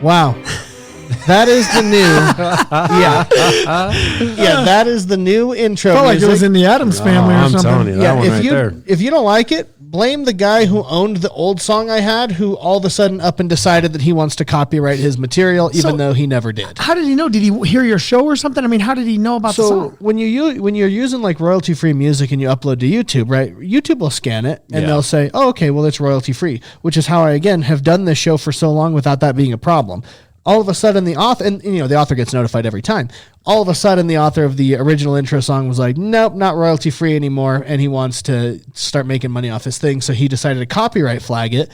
Wow. That is the new, that is the new intro. Felt like it was in the Addams Family or something. I'm telling you, that one right there. If you don't like it, blame the guy who owned the old song I had, who all of a sudden up and decided that he wants to copyright his material, even though he never did. How did he know? Did he hear your show or something? I mean, how did he know about the song? When you're using like royalty free music and you upload to YouTube, right? YouTube will scan it and they'll say, "Oh, okay, well it's royalty free," which is how I again have done this show for so long without that being a problem. All of a sudden, the author, and the author gets notified every time. All of a sudden, the author of the original intro song was like, "Nope, not royalty free anymore," and he wants to start making money off his thing. So he decided to copyright flag it.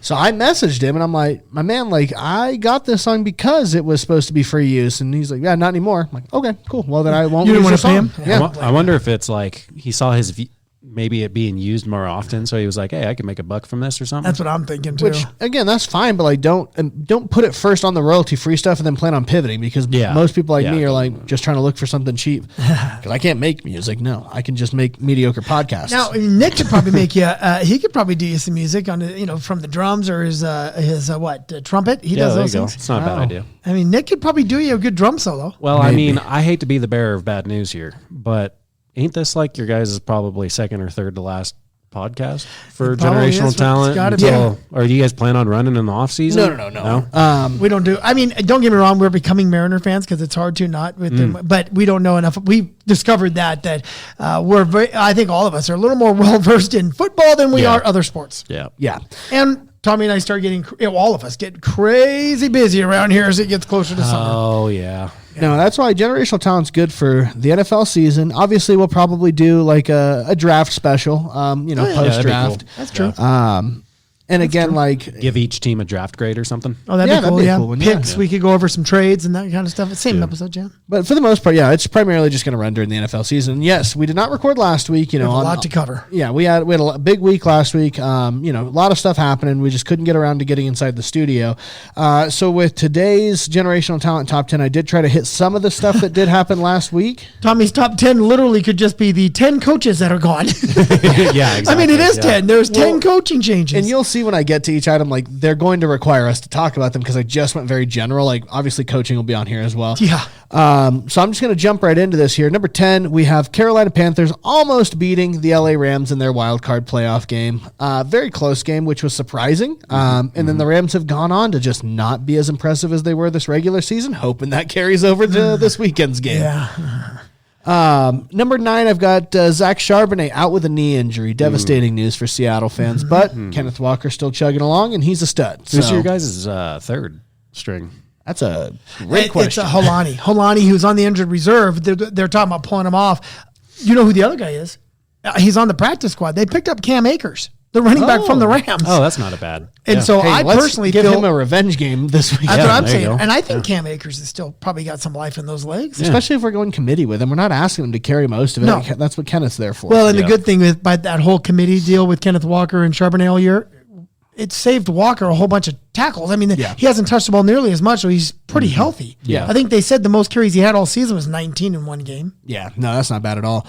So I messaged him, and I'm like, "My man, like I got this song because it was supposed to be free use," and he's like, "Yeah, not anymore." I'm like, "Okay, cool. Well, then I won't." You didn't use want to pay him? Yeah. I wonder if it's like he saw maybe it being used more often, so he was like, "Hey, I can make a buck from this or something." That's what I'm thinking too. Which again, that's fine, but like don't put it first on the royalty free stuff and then plan on pivoting, because most people like me are like just trying to look for something cheap because I can't make music. No, I can just make mediocre podcasts. Now Nick could probably make you. He could probably do you some music on from the drums or his trumpet. He does those things. It's not a bad idea. I mean, Nick could probably do you a good drum solo. Well, maybe. I mean, I hate to be the bearer of bad news here, but ain't this like your guys' probably second or third to last podcast for generational talent? Or do you guys plan on running in the off season? No. We don't do. I mean, don't get me wrong. We're becoming Mariner fans because it's hard to not with them, but we don't know enough. We've discovered that I think all of us are a little more well versed in football than we are other sports. Yeah. And Tommy and I start getting, all of us get crazy busy around here as it gets closer to summer. Oh yeah. No, that's why generational talent's good for the NFL season. Obviously, we'll probably do like a draft special, post draft. Cool. That's true. And again, like give each team a draft grade or something. Oh, that'd be cool. That'd be a cool one, Picks. We could go over some trades and that kind of stuff. Same episode, Jan. But for the most part, it's primarily just going to run during the NFL season. Yes, we did not record last week. We have a lot to cover. Yeah, we had a big week last week. A lot of stuff happening. We just couldn't get around to getting inside the studio. So with today's generational talent top 10, I did try to hit some of the stuff that did happen last week. Tommy's top 10 literally could just be the 10 coaches that are gone. Yeah, exactly. I mean, it is 10. There's 10 coaching changes. And you'll see when I get to each item, like they're going to require us to talk about them because I just went very general. Like obviously coaching will be on here as well. Yeah. So I'm just going to jump right into this here. Number 10, we have Carolina Panthers almost beating the LA Rams in their wild card playoff game. Very close game, which was surprising. And then the Rams have gone on to just not be as impressive as they were this regular season, hoping that carries over to this weekend's game. Yeah. Number 9, I've got Zach Charbonnet out with a knee injury. Devastating news for Seattle fans, but Kenneth Walker still chugging along, and he's a stud. Who's your guys' third string? That's a great question. It's Holani. Holani, who's on the injured reserve. They're talking about pulling him off. You know who the other guy is? He's on the practice squad. They picked up Cam Akers, the running back from the Rams. Oh, that's not a bad. And so I personally give him a revenge game this week. That's what I'm saying. And I think Cam Akers has still probably got some life in those legs. Especially if we're going committee with him. We're not asking him to carry most of it. No. That's what Kenneth's there for. Well, and the good thing with by that whole committee deal with Kenneth Walker and Charbonnet all year, it saved Walker a whole bunch of tackles. I mean, he hasn't touched the ball nearly as much, so he's pretty healthy. Yeah. I think they said the most carries he had all season was 19 in one game. Yeah, no, that's not bad at all.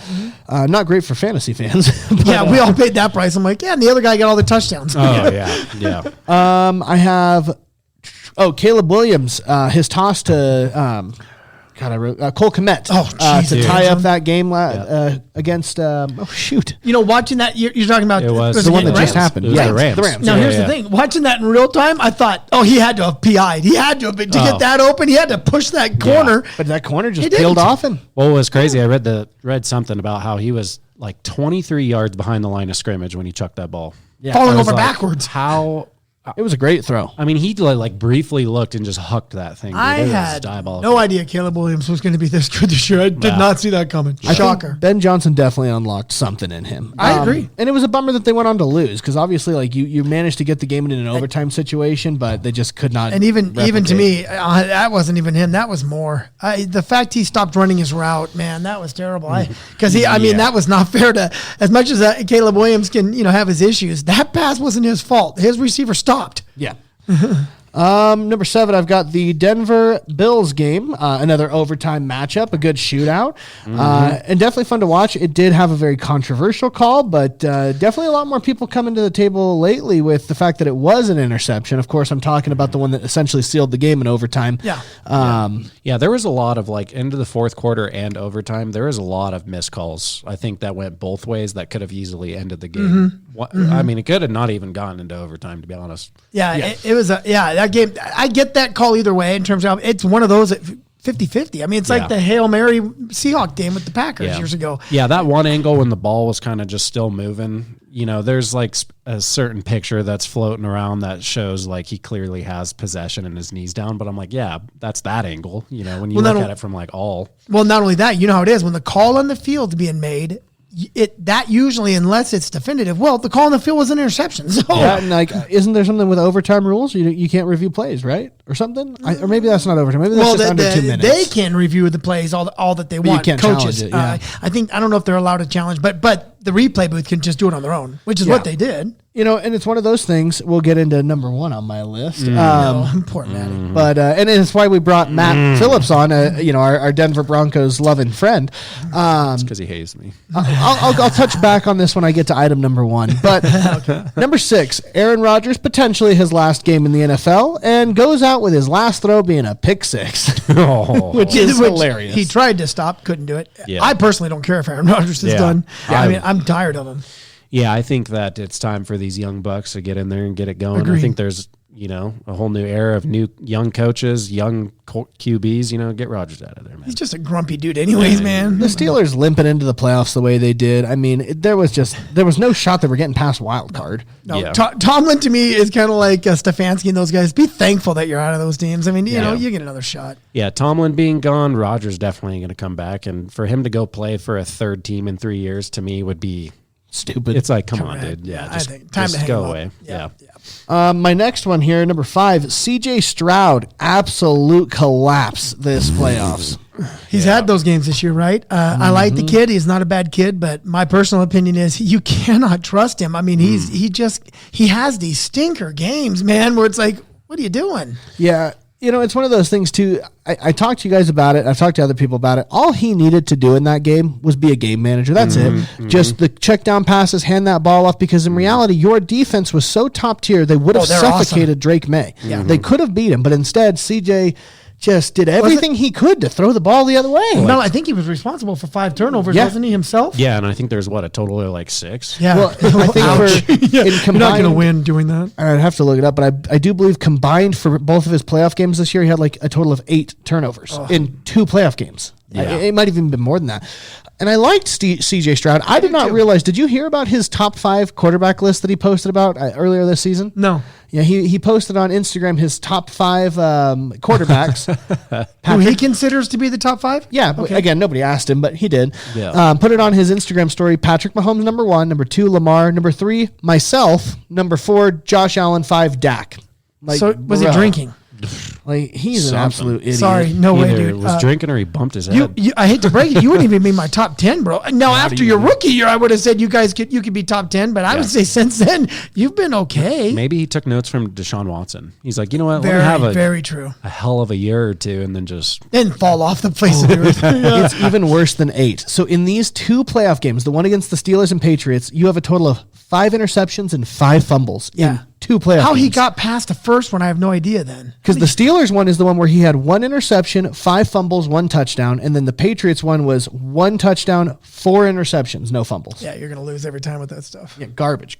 Not great for fantasy fans. But, we all paid that price. I'm like, and the other guy got all the touchdowns. Oh, yeah. I have, Caleb Williams, his toss to, Cole Kmet to tie up that game against, watching that, you're talking about it was the one that just happened. The Rams. Now, here's the thing. Watching that in real time, I thought, he had to have PI'd. He had to have been, to get that open. He had to push that corner. But that corner just peeled off him. Well, it was crazy. I read something about how he was like 23 yards behind the line of scrimmage when he chucked that ball. Yeah. Falling over backwards. How... It was a great throw. I mean, he like briefly looked and just hucked that thing. Dude. I had no idea Caleb Williams was going to be this good this year. I did not see that coming. Shocker. Ben Johnson definitely unlocked something in him. I agree. And it was a bummer that they went on to lose because obviously, like you managed to get the game in an overtime situation, but they just could not. And even to me, that wasn't even him. That was more the fact he stopped running his route. Man, that was terrible. Because that was not fair to as much as Caleb Williams can have his issues. That pass wasn't his fault. His receiver stopped. Yeah. Number 7, I've got the Denver Bills game, another overtime matchup, a good shootout, and definitely fun to watch. It did have a very controversial call, but definitely a lot more people coming to the table lately with the fact that it was an interception. Of course, I'm talking about the one that essentially sealed the game in overtime. Yeah, there was a lot of into the fourth quarter and overtime. There was a lot of missed calls. I think that went both ways. That could have easily ended the game. I mean, it could have not even gone into overtime, to be honest. It was that game. I get that call either way in terms of it's one of those 50-50. I mean, it's like the Hail Mary Seahawks game with the Packers years ago. Yeah, that one angle when the ball was kind of just still moving. There's a certain picture that's floating around that shows he clearly has possession and his knees down. But I'm like, yeah, that's that angle. When you look at it from all. Well, not only that, you know how it is when the call on the field's being made. That usually, unless it's definitive, the call on the field was an interception. So and isn't there something with overtime rules? You can't review plays, right, or something? Or maybe that's not overtime. Maybe that's just under 2 minutes. They can review the plays all that they want. You can't coaches. Challenge it, I don't know if they're allowed to challenge, but the replay booth can just do it on their own, which is what they did. And it's one of those things. We'll get into number 1 on my list. Poor Matty. But and it's why we brought Matt Phillips on. Our Denver Broncos loving friend. It's because he hates me. I'll touch back on this when I get to item number 1. But number 6, Aaron Rodgers potentially his last game in the NFL and goes out with his last throw being a pick 6, which is hilarious. He tried to stop, couldn't do it. Yeah. I personally don't care if Aaron Rodgers is done. I mean, I'm tired of him. Yeah, I think that it's time for these young bucks to get in there and get it going. Agreed. I think there's, a whole new era of new young coaches, young QBs, get Rodgers out of there, man. He's just a grumpy dude anyways, man. The Steelers limping into the playoffs the way they did. I mean, there was no shot that we're getting past wild card. No, yeah. Tomlin to me is kind of like Stefanski and those guys. Be thankful that you're out of those teams. I mean, you get another shot. Yeah, Tomlin being gone, Rodgers definitely going to come back. And for him to go play for a third team in 3 years, to me, would be stupid. It's like, come on, dude. Yeah, I think time to go away. Yeah. My next one here, number 5, CJ Stroud, absolute collapse this playoffs. He's had those games this year, right? I like the kid. He's not a bad kid, but my personal opinion is you cannot trust him. I mean, he has these stinker games, man, where it's like, what are you doing? Yeah. It's one of those things, too. I talked to you guys about it. I've talked to other people about it. All he needed to do in that game was be a game manager. That's it. Just the check down passes, hand that ball off, because in reality, your defense was so top tier, they would have suffocated awesome. Drake May. Yeah. They could have beat him, but instead, CJ just did everything he could to throw the ball the other way. No, I think he was responsible for 5 turnovers, wasn't he himself? Yeah, and I think there's a total of 6. Yeah. Well, I think you're not going to win doing that. I'd have to look it up, but I do believe combined for both of his playoff games this year, he had a total of 8 turnovers in 2 playoff games. Yeah. It might have even been more than that. And I liked CJ Stroud. I did not realize. Did you hear about his top 5 quarterback list that he posted about earlier this season? No. Yeah, he posted on Instagram his top 5 quarterbacks. Who he considers to be the top 5? Yeah. Okay. Again, nobody asked him, but he did. Yeah. Put it on his Instagram story. Patrick Mahomes, number 1. Number 2, Lamar. Number 3, myself. Number 4, Josh Allen. 5, Dak. So was he drinking? He's an absolute idiot. Sorry, no way, Either dude. Was drinking or he bumped his head. I hate to break it. You wouldn't even be my top 10, bro. Now, after your rookie year, I would have said you could be top 10, but I would say since then, you've been okay. Maybe he took notes from Deshaun Watson. He's like, you know what? Very, let me have very true. A hell of a year or two and then fall off the face of the earth. It's even worse than 8. So in these 2 playoff games, the one against the Steelers and Patriots, you have a total of 5 interceptions and 5 fumbles in 2 playoff How games. he got past the first one, I have no idea then. Because the Steelers one is the one where he had 1 interception, 5 fumbles, 1 touchdown, and then the Patriots one was 1 touchdown, 4 interceptions, no fumbles. Yeah, you're going to lose every time with that stuff. Yeah, garbage.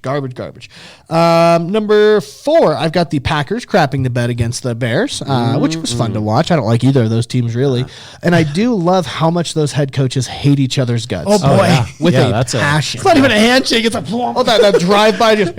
Number 4, I've got the Packers crapping the bed against the Bears, which was fun to watch. I don't like either of those teams, really. And I do love how much those head coaches hate each other's guts. Oh, boy. With a passion. It's not even a handshake. It's a plump. Oh, that drive-by just...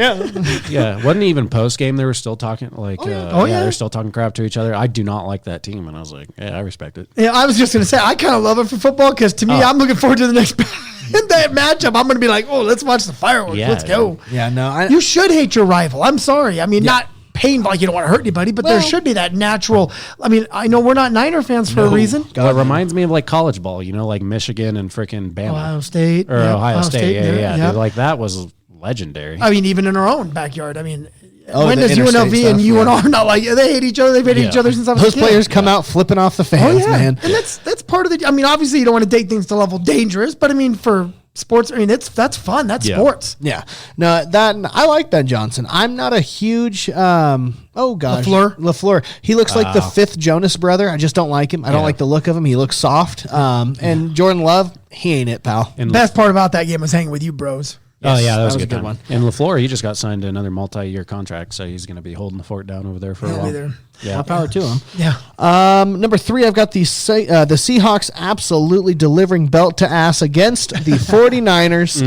Yeah, wasn't even post-game. They were still talking, they're still talking crap to each other. I do not like that team, and I was like, yeah, I respect it. Yeah, I was just going to say, I kind of love it for football, because to me, I'm looking forward to the next... In that matchup, I'm going to be like, oh, let's watch the fireworks. Let's go. Yeah, no. You should hate your rival. I'm sorry. I mean, not painful, like you don't want to hurt anybody, but there should be that natural. I mean, I know we're not Niner fans for a reason. Well, it reminds me of college ball, like Michigan and freaking Bama. Ohio State. Or Ohio State. Yeah. Dude, that was legendary. I mean, even in our own backyard. I mean, when does UNLV and UNR not like they hate each other? They've hated each other since I was a Those kid. players come out flipping off the fans, man. And that's part of the. I mean, obviously you don't want to take things to level dangerous, but I mean for sports, I mean that's fun. That's sports. Yeah. No, I like Ben Johnson. I'm not a huge LaFleur. He looks like the fifth Jonas brother. I just don't like him. I don't like the look of him. He looks soft. And Jordan Love, he ain't it, pal. And best part about that game was hanging with you bros. Yes, that was a good one. And LaFleur, he just got signed to another multi-year contract, so he's going to be holding the fort down over there for a while. Yeah, more power to him. Yeah. Number 3, I've got the Seahawks absolutely delivering belt to ass against the 49ers.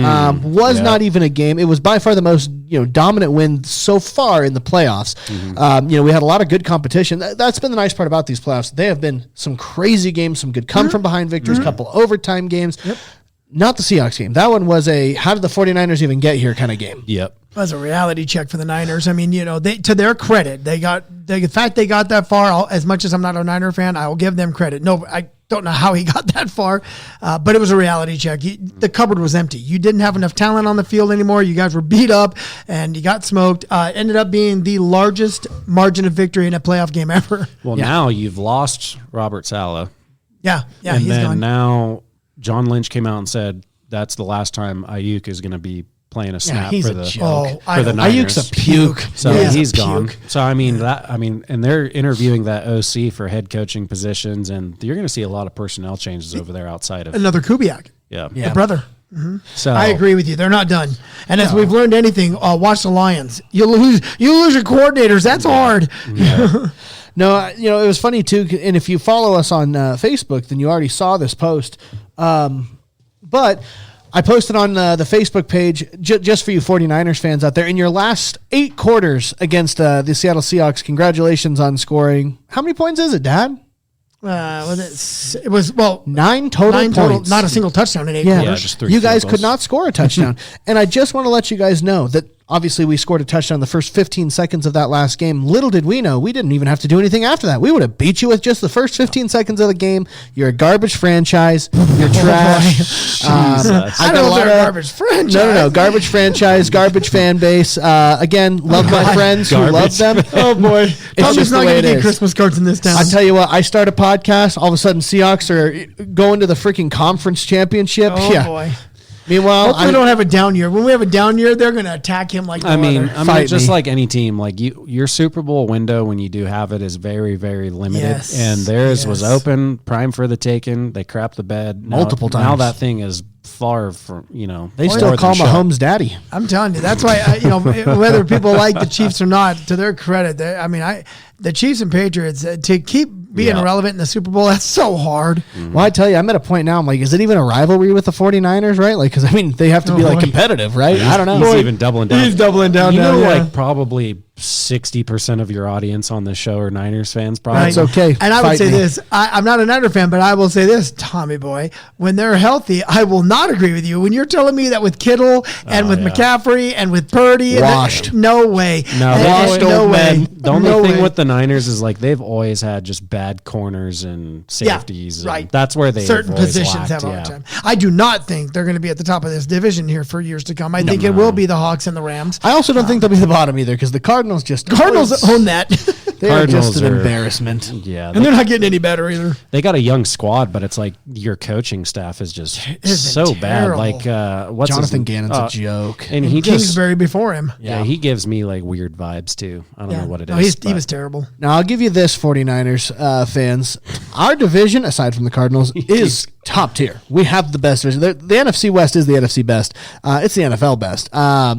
Not even a game. It was by far the most dominant win so far in the playoffs. We had a lot of good competition. That's been the nice part about these playoffs. They have been some crazy games, some good come from behind victories, a couple overtime games. Yep. Not the Seahawks game. That one was a how did the 49ers even get here kind of game. Yep. That was a reality check for the Niners. I mean, they to their credit, the fact they got that far, as much as I'm not a Niner fan, I will give them credit. No, I don't know how he got that far, but it was a reality check. The cupboard was empty. You didn't have enough talent on the field anymore. You guys were beat up, and you got smoked. Ended up being the largest margin of victory in a playoff game ever. Well, now you've lost Robert Saleh. Yeah, and he's then gone. Now John Lynch came out and said that's the last time Ayuk is going to be playing a snap he's for a the joke. for the Niners. Ayuk's a puke. So he's gone. So and they're interviewing that OC for head coaching positions, and you're going to see a lot of personnel changes over there outside of another Kubiak. the brother. So I agree with you. They're not done. And as we've learned anything, watch the Lions. You lose your coordinators. That's hard. Yeah. No, it was funny too. And if you follow us on Facebook, then you already saw this post. But I posted on the Facebook page just for you 49ers fans out there. In your last 8 quarters against the Seattle Seahawks, congratulations on scoring. How many points is it, Dad? It was 9 total points. Not a single touchdown in 8 Yeah, quarters. just 3 you guys field could goals. not score a touchdown. And I just want to let you guys know that obviously we scored a touchdown the first 15 seconds of that last game. Little did we know, we didn't even have to do anything after that. We would have beat you with just the first 15 seconds of the game. You're a garbage franchise. You're trash. I don't know if they're a garbage franchise. No. Garbage franchise, garbage fan base. Again, love my friends who love them. Oh, boy. Tommy's just not the way going it to get is. Christmas cards in this town. I tell you what, I start a podcast, all of a sudden Seahawks are going to the freaking conference championship. Oh, boy. Meanwhile, Hopefully we don't have a down year. When we have a down year, they're going to attack him like no other. Just like any team, like your Super Bowl window when you do have it is very, very limited. Yes. And theirs was open, prime for the taking. They crapped the bed Multiple times. Now that thing is far from They still call Mahomes daddy. I'm telling you, that's why whether people like the Chiefs or not, to their credit, the Chiefs and Patriots to keep being relevant in the Super Bowl, that's so hard. Mm-hmm. Well, I tell you, I'm at a point now. I'm like, is it even a rivalry with the 49ers, right? Like, because they have to be like competitive, right? I don't know. He's even doubling down. He's doubling down. Like probably 60% of your audience on this show are Niners fans. Probably. It's okay. And I would say this: I'm not a Niner fan, but I will say this, Tommy boy, when they're healthy, I will not agree with you. When you're telling me that with Kittle and with McCaffrey and with Purdy, washed. No way. No way. The only thing with the Niners is like they've always had just bad corners and safeties. Right. That's where they certain positions have a hard time. I do not think they're going to be at the top of this division here for years to come. I think it will be the Hawks and the Rams. I also don't think they'll be the bottom either because the Cardinals own that. They're just an embarrassment. Yeah. And they're not getting any better either. They got a young squad, but it's like your coaching staff is just so bad. Like what's Jonathan Gannon's a joke. And he Kingsbury before him. Yeah, he gives me like weird vibes too. I don't know what it is. He was terrible. Now I'll give you this, 49ers fans. Our division, aside from the Cardinals, is top tier. We have the best division. The NFC West is the NFC best. It's the NFL best.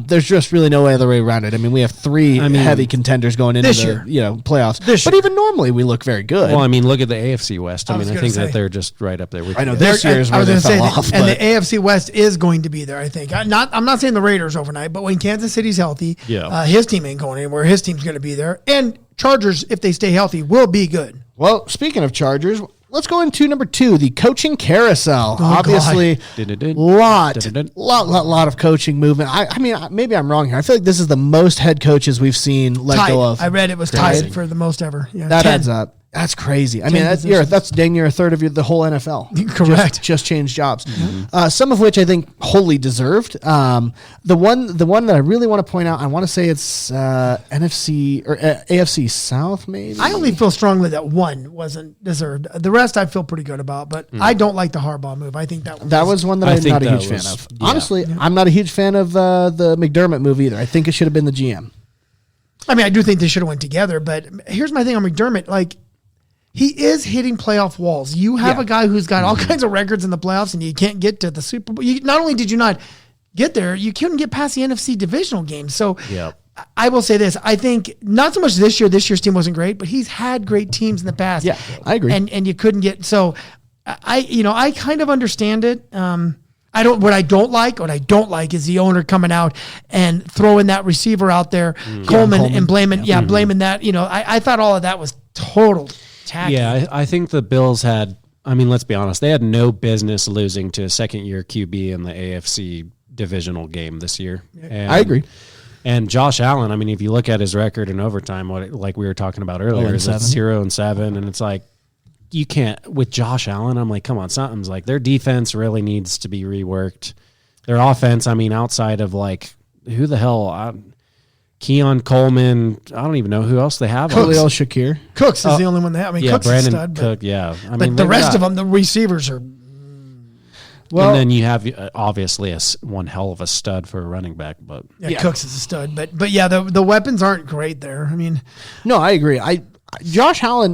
There's just really no other way around it. I mean, we have 3 heavy contenders going into the playoffs. But even normally, we look very good. Well, I mean, look at the AFC West. I think that they're just right up there with. I know this year is where they fell off. And the AFC West is going to be there. I think. I'm not saying the Raiders overnight, but when Kansas City's healthy, his team ain't going anywhere. His team's going to be there, and Chargers, if they stay healthy, will be good. Well, speaking of Chargers, let's go into number 2, the coaching carousel. Obviously, lot of coaching movement. I mean, maybe I'm wrong here. I feel like this is the most head coaches we've seen let go of. I read it was tied for the most ever. Yeah, that adds up. That's crazy. I mean, that's dang near a third of the whole NFL. Correct. Just changed jobs. Mm-hmm. Some of which I think wholly deserved. The one that I really want to point out, I want to say it's NFC or AFC South, maybe. I only feel strongly that one wasn't deserved. The rest I feel pretty good about, but I don't like the Harbaugh move. I think that was one that I'm not a huge fan of. Yeah. Honestly, I'm not a huge fan of the McDermott move either. I think it should have been the GM. I mean, I do think they should have went together, but here's my thing on McDermott. Like, he is hitting playoff walls. You have a guy who's got all kinds of records in the playoffs, and you can't get to the Super Bowl. Not only did you not get there, you couldn't get past the NFC divisional game. So I will say this. I think not so much this year. This year's team wasn't great, but he's had great teams in the past. Yeah, I agree. And you couldn't get – so I kind of understand it. What I don't like is the owner coming out and throwing that receiver out there, Coleman, and blaming that. I thought all of that was total – tacky. Yeah, I think the Bills had, I mean, let's be honest, they had no business losing to a second-year QB in the AFC divisional game this year. And, I agree. And Josh Allen, I mean, if you look at his record in overtime, like we were talking about earlier, it's 0-7, and it's like, you can't, with Josh Allen, I'm like, come on, something's like, their defense really needs to be reworked. Their offense, I mean, outside of like, who the hell, Keon Coleman, I don't even know who else they have. Khalil Shakir. Cooks is the only one they have. I mean, Cooks Brandon is a stud. Cook, I mean, the rest of them, the receivers are. Well, and then you have obviously one hell of a stud for a running back, but Cooks is a stud. But yeah, the weapons aren't great there. I mean, no, I agree. Josh Allen,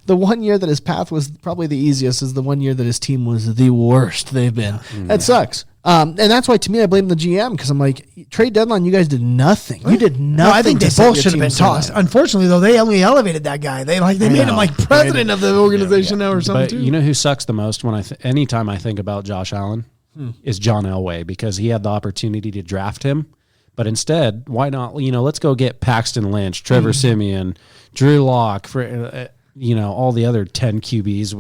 the 1 year that his path was probably the easiest is the 1 year that his team was the worst they've been. That sucks. And that's why, to me, I blame the GM because I'm like, trade deadline, you guys did nothing. You did nothing. No, I think they both should have been tossed. Unfortunately, though, they only elevated that guy. They made him like president of the organization now or something. But too. You know who sucks the most when anytime I think about Josh Allen is John Elway because he had the opportunity to draft him. But instead, why not? Let's go get Paxton Lynch, Trevor Siemian, Drew Lock, for all the other 10 QBs.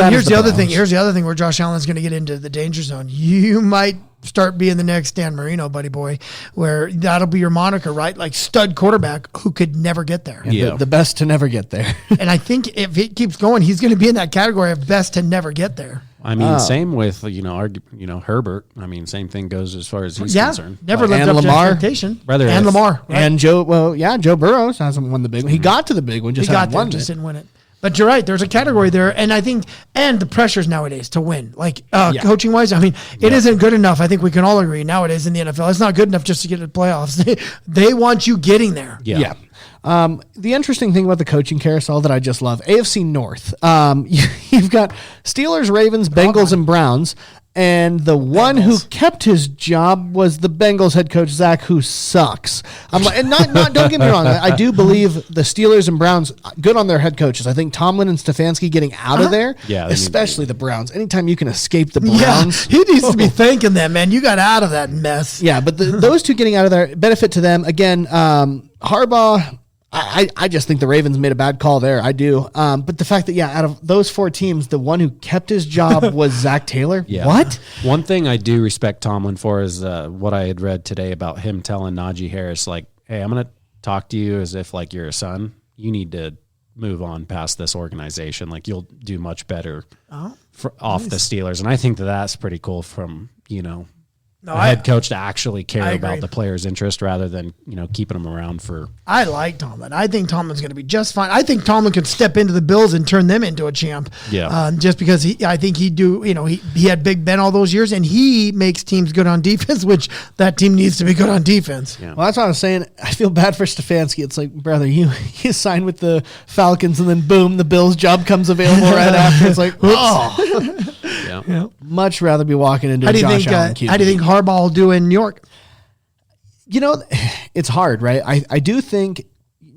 Here's the other thing. Here's the other thing where Josh Allen's going to get into the danger zone. You might start being the next Dan Marino, buddy boy, where that'll be your moniker, right? Like stud quarterback who could never get there. Yeah, the best to never get there. And I think if it keeps going, he's going to be in that category of best to never get there. I mean, same with Herbert. I mean, same thing goes as far as he's concerned. Never lived up to expectation. And Lamar, right? And Joe. Well, Joe Burrows hasn't won the big one. He got to the big one, just didn't win it. But you're right. There's a category there, and I think, and the pressures nowadays to win, like coaching wise. I mean, it isn't good enough. I think we can all agree nowadays in the NFL, it's not good enough just to get to the playoffs. They want you getting there. Yeah. The interesting thing about the coaching carousel that I just love, AFC North. You've got Steelers, Ravens, Bengals, and Browns. And the one who kept his job was the Bengals head coach, Zach, who sucks. I'm like, and not don't get me wrong. I do believe the Steelers and Browns, good on their head coaches. I think Tomlin and Stefanski getting out of there, especially the Browns. Anytime you can escape the Browns. He needs to be thanking them, man. You got out of that mess. Yeah, but those two getting out of there, benefit to them. Again, Harbaugh, I just think the Ravens made a bad call there. I do. But the fact that, out of those four teams, the one who kept his job was Zach Taylor. Yeah. What? One thing I do respect Tomlin for is what I had read today about him telling Najee Harris, like, hey, I'm going to talk to you as if, like, you're a son. You need to move on past this organization. Like, you'll do much better off the Steelers. And I think that's pretty cool from, a head coach to actually care about the player's interest rather than, keeping them around for. I like Tomlin. I think Tomlin's going to be just fine. I think Tomlin could step into the Bills and turn them into a champ. Yeah. Just because I think he'd do, he had Big Ben all those years and he makes teams good on defense, which that team needs to be good on defense. Yeah. Well, that's what I was saying. I feel bad for Stefanski. It's like, brother, you signed with the Falcons and then boom, the Bills job comes available right after. It's like, Yeah. Much rather be walking into a Josh Allen QB. How do you think Harbaugh will do in New York? It's hard, right? I do think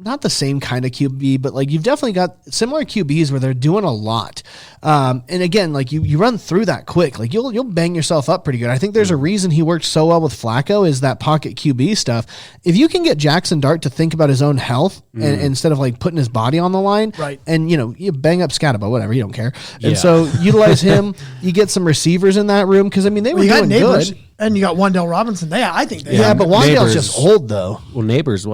not the same kind of QB, but like you've definitely got similar QBs where they're doing a lot. And again, like you run through that quick, like you'll bang yourself up pretty good. I think there's a reason he worked so well with Flacco is that pocket QB stuff. If you can get Jackson Dart to think about his own health and instead of like putting his body on the line, right? And you bang up Scataba, whatever, you don't care. And so utilize him. You get some receivers in that room because I mean they were doing good. And you got Wan'Dale Robinson. I think they but Wan'Dale's just old though. Well, Neighbors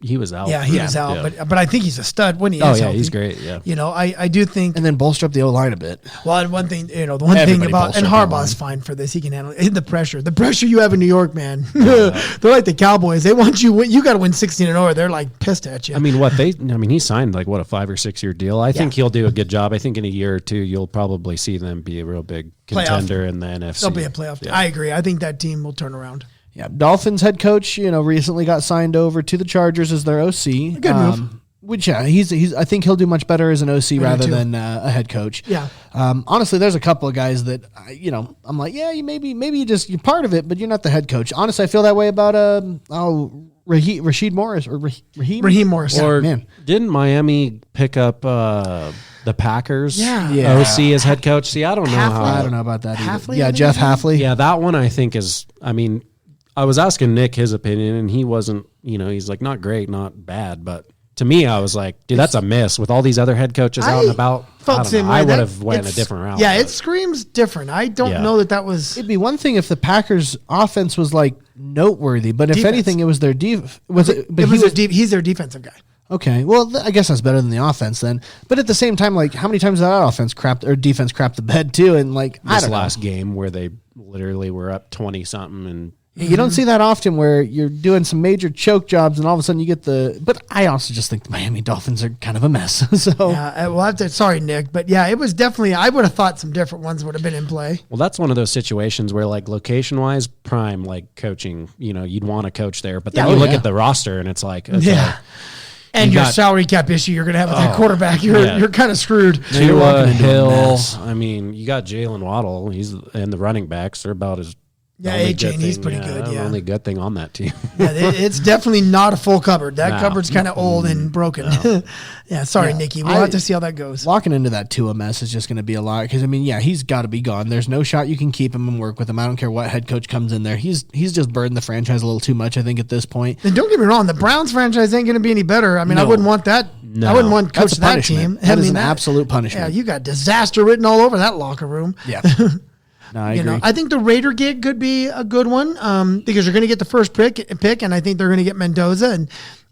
he was out. Yeah, he was out. Yeah. But I think he's a stud when he is healthy. healthy. He's great. Yeah. I do think. And then bolster up the O-line a bit. Well, and one thing, the one thing about, and Harbaugh's fine for this. He can handle it. The pressure you have in New York, man. They're like the Cowboys. They want you got to win 16-0 or they're like pissed at you. I mean, he signed like a 5 or 6 year deal. I think he'll do a good job. I think in a year or two, you'll probably see them be a real big contender in the NFC. They'll be a playoff team. I agree. I think that team will turn around. Yeah, Dolphins head coach, recently got signed over to the Chargers as their OC. Good move. Which he's I think he'll do much better as an OC rather than a head coach. Yeah. Honestly, there's a couple of guys that I'm like, yeah, you maybe you're part of it, but you're not the head coach. Honestly, I feel that way about Rasheed Morris or Raheem Morris. Or man, didn't Miami pick up the Packers OC as head coach? See, I don't know I don't know about that Hafley, either. Yeah, Jeff Hafley. Yeah, that one I think is. I mean, I was asking Nick his opinion, and he wasn't. He's like not great, not bad, but. To me, I was like, dude, that's a miss with all these other head coaches out and about. I would have went a different route. Yeah, it screams different. I don't know that was. It'd be one thing if the Packers' offense was like noteworthy, but if anything, it was their he's their defensive guy. Okay, well, I guess that's better than the offense then. But at the same time, like, how many times did that defense crapped the bed too? And like, this last game where they literally were up 20-something and. You don't see that often where you're doing some major choke jobs and all of a sudden you get but I also just think the Miami Dolphins are kind of a mess. So yeah, sorry, Nick, but yeah, it was definitely, I would have thought some different ones would have been in play. Well, that's one of those situations where like location wise, prime, like coaching, you'd want to coach there, but then you look at the roster and it's like, okay. Yeah. And your salary cap issue you're going to have with that quarterback, you're kind of screwed. Tua, Hill, I mean, you got Jalen Waddle, and the running backs are about as. Yeah, A-Chain, he's pretty good. Yeah, the only good thing on that team. Yeah, it's definitely not a full cupboard. That cupboard's kind of old and broken. No. Yeah, sorry, Nikki. We'll have to see how that goes. Walking into that Tua mess is just going to be a lot because he's got to be gone. There's no shot you can keep him and work with him. I don't care what head coach comes in there. He's just burdened the franchise a little too much. I think at this point. And don't get me wrong, the Browns franchise ain't going to be any better. I mean, I wouldn't want that. No. I wouldn't want to coach that team. That is an absolute punishment. Yeah, you got disaster written all over that locker room. Yeah. No, I agree. I think the Raider gig could be a good one because you're going to get the first pick, and I think they're going to get Mendoza, and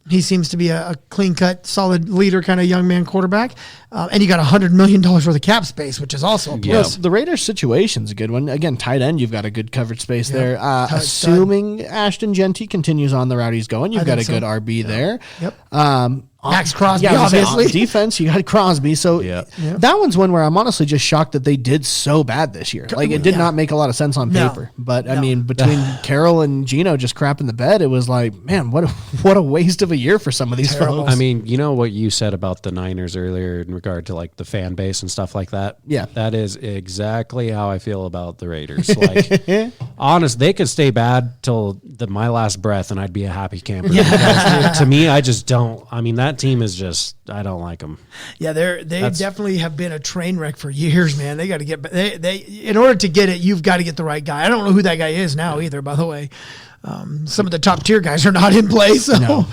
he seems to be a clean-cut, solid leader kind of young man quarterback. And you got $100 million worth of cap space, which is also a plus. The Raiders situation's a good one. Again, tight end, you've got a good coverage space there. Assuming Ashton Genty continues on the route he's going, you've got a good RB there. Yep. Max Crosby, obviously. Defense, you got Crosby. So that one's one where I'm honestly just shocked that they did so bad this year. Like, it did not make a lot of sense on paper. But, I mean, between Carroll and Geno just crapping the bed, it was like, man, what a waste of a year for some of these folks. I mean, you know what you said about the Niners earlier in regard to, like, the fan base and stuff like that? Yeah. That is exactly how I feel about the Raiders. Like, honest, they could stay bad till my last breath, and I'd be a happy camper. To me, I just don't. I mean, that team is just, I don't like them. Yeah, they definitely have been a train wreck for years, man. They got to get they in order to get it, you've got to get the right guy. I don't know who that guy is now either, by the way. Some of the top tier guys are not in place. So. No.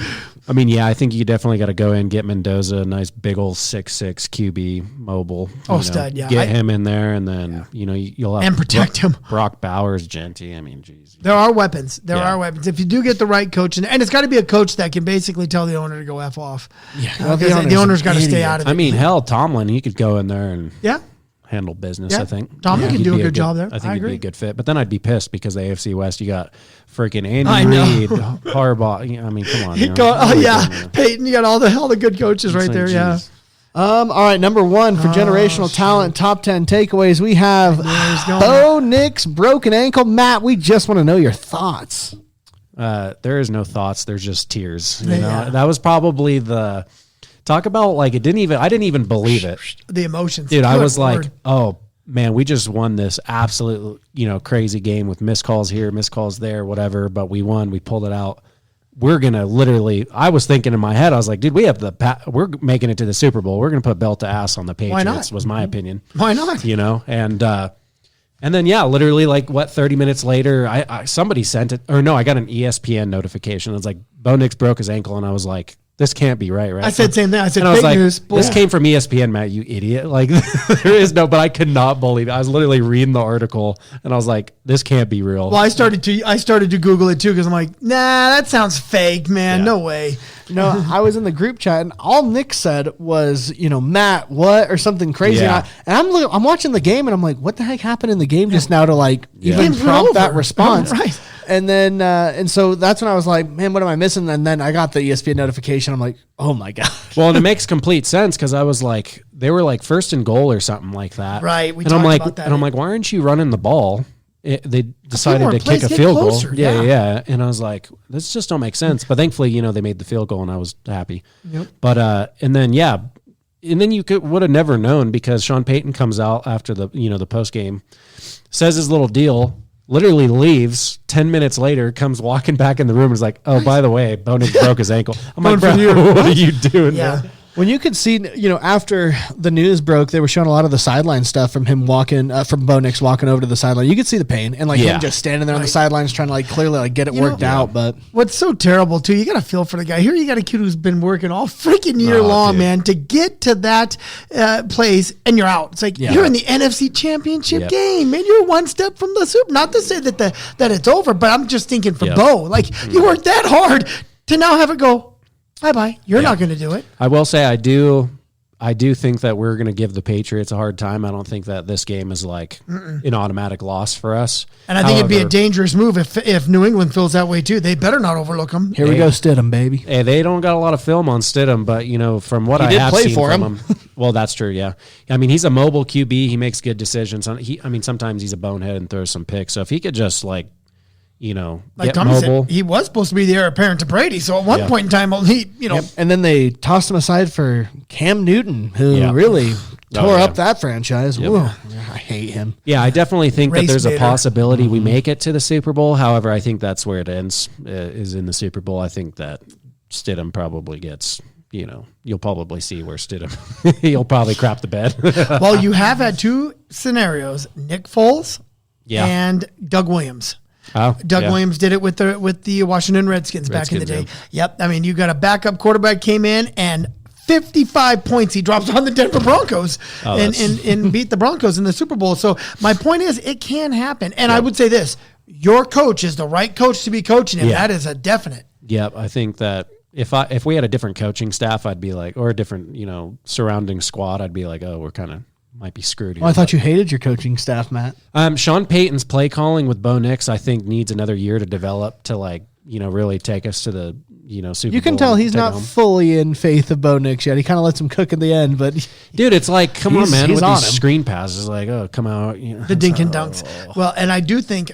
I mean, I think you definitely got to go in, get Mendoza, a nice big old 6'6" QB mobile. Stud, yeah. Get him in there, and then, you'll have... And protect him. Brock Bowers, Genty, I mean, geez. There are weapons. There are weapons. If you do get the right coach, and it's got to be a coach that can basically tell the owner to go F off. Yeah. The owner's got to stay out of it. I mean, hell, Tomlin, he could go in there and... Yeah. Handle business, I think. Tomlin can do a good job there. I think he'd be a good fit. But then I'd be pissed because the AFC West, you got freaking Andy Reid, Harbaugh. I mean, come on. Peyton, you got all the good coaches right there. Geez. All right, number one for generational talent, top 10 takeaways. We have Bo Nix, broken ankle. Matt, we just want to know your thoughts. There is no thoughts. There's just tears. That was probably the... Talk about like I didn't even believe it. The emotions. Dude, I was like, oh man, we just won this absolute, crazy game with missed calls here, missed calls there, whatever, but we won, we pulled it out. We're going to literally, I was thinking in my head, I was like, dude, we're making it to the Super Bowl. We're going to put belt to ass on the Patriots. Why not? Was my opinion. Why not? And then, literally like 30 minutes later, I somebody sent it, or no, I got an ESPN notification. It was like, Bo Nix broke his ankle, and I was like, this can't be right. I said same thing. I said and I was fake news. This came from ESPN, Matt, you idiot. Like, there is no, but I could not believe it. I was literally reading the article, and I was like, this can't be real. Well, I started to Google it too, because I'm like, nah, that sounds fake, man. No way. No, I was in the group chat, and all Nick said was, Matt, what, or something crazy. Yeah. And I'm watching the game, and I'm like, what the heck happened in the game just now to even prompt that response? Right. And then, and so that's when I was like, man, what am I missing? And then I got the ESPN notification. I'm like, oh my God. Well, and it makes complete sense, because I was like, they were like first and goal or something like that. Right. We talked about that. And I'm like, why aren't you running the ball? They decided to kick a field goal. Yeah. And I was like, this just don't make sense. But thankfully, they made the field goal, and I was happy. Yep. But, and then you would have never known, because Sean Payton comes out after the post game, says his little deal, literally leaves. 10 minutes later, comes walking back in the room and is like, oh, by the way, Bo Nix broke his ankle. I'm like, bro, what are you doing? Yeah. Man? When you could see, after the news broke, they were showing a lot of the sideline stuff from him walking, from Bo Nix walking over to the sideline. You could see the pain, and him just standing there on the sidelines trying to clearly get it worked out. But what's so terrible too, you got to feel for the guy. Here you got a kid who's been working all freaking year long, man, to get to that place, and you're out. It's like you're in the NFC Championship game, man. You're one step from the Super. Not to say that that it's over, but I'm just thinking for Bo, you worked that hard to now have it go. Bye-bye. You're not going to do it. I will say I do think that we're going to give the Patriots a hard time. I don't think that this game is an automatic loss for us. And I think it'd be a dangerous move if New England feels that way too. They better not overlook them. Here we go, Stidham, baby. Hey, they don't got a lot of film on Stidham, but from what I have seen from him, well, that's true. Yeah, I mean, he's a mobile QB. He makes good decisions. Sometimes he's a bonehead and throws some picks. So if he could just get Tommy mobile. said, he was supposed to be the heir apparent to Brady. So at one point in time, And then they tossed him aside for Cam Newton, who really tore up that franchise. Yep. I hate him. Yeah, I definitely think that there's a possibility we make it to the Super Bowl. However, I think that's where it ends, is in the Super Bowl. I think that Stidham probably gets... you'll probably see where Stidham, he'll probably crap the bed. Well, you have had two scenarios, Nick Foles and Doug Williams. Doug Williams did it with the Washington Redskins back in the day. Yep. I mean, you got a backup quarterback came in, and 55 points he drops on the Denver Broncos and beat the Broncos in the Super Bowl. So my point is, it can happen. And I would say this, your coach is the right coach to be coaching him. That is a definite. Yep. I think that if we had a different coaching staff, I'd be like, or a different, surrounding squad, I'd be like, oh, we're kind of might be screwed here. Oh, I thought you hated your coaching staff, Matt. Sean Payton's play calling with Bo Nix, I think, needs another year to develop to really take us to the Super Bowl. You can tell he's not fully in faith of Bo Nix yet. He kind of lets him cook in the end, but dude, it's like, come on, man, with these screen passes, oh, come out, the dink and dunks. Well, and I do think,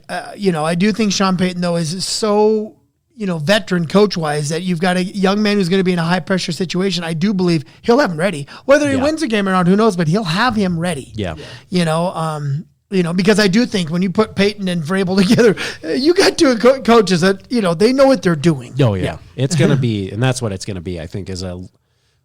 Sean Payton though is so. Veteran coach wise, that you've got a young man who's going to be in a high pressure situation. I do believe he'll have him ready. Whether he wins the game or not, who knows? But he'll have him ready. Yeah. Because I do think when you put Peyton and Vrabel together, you got two coaches that they know what they're doing. Oh yeah, it's going to be, and that's what it's going to be. I think is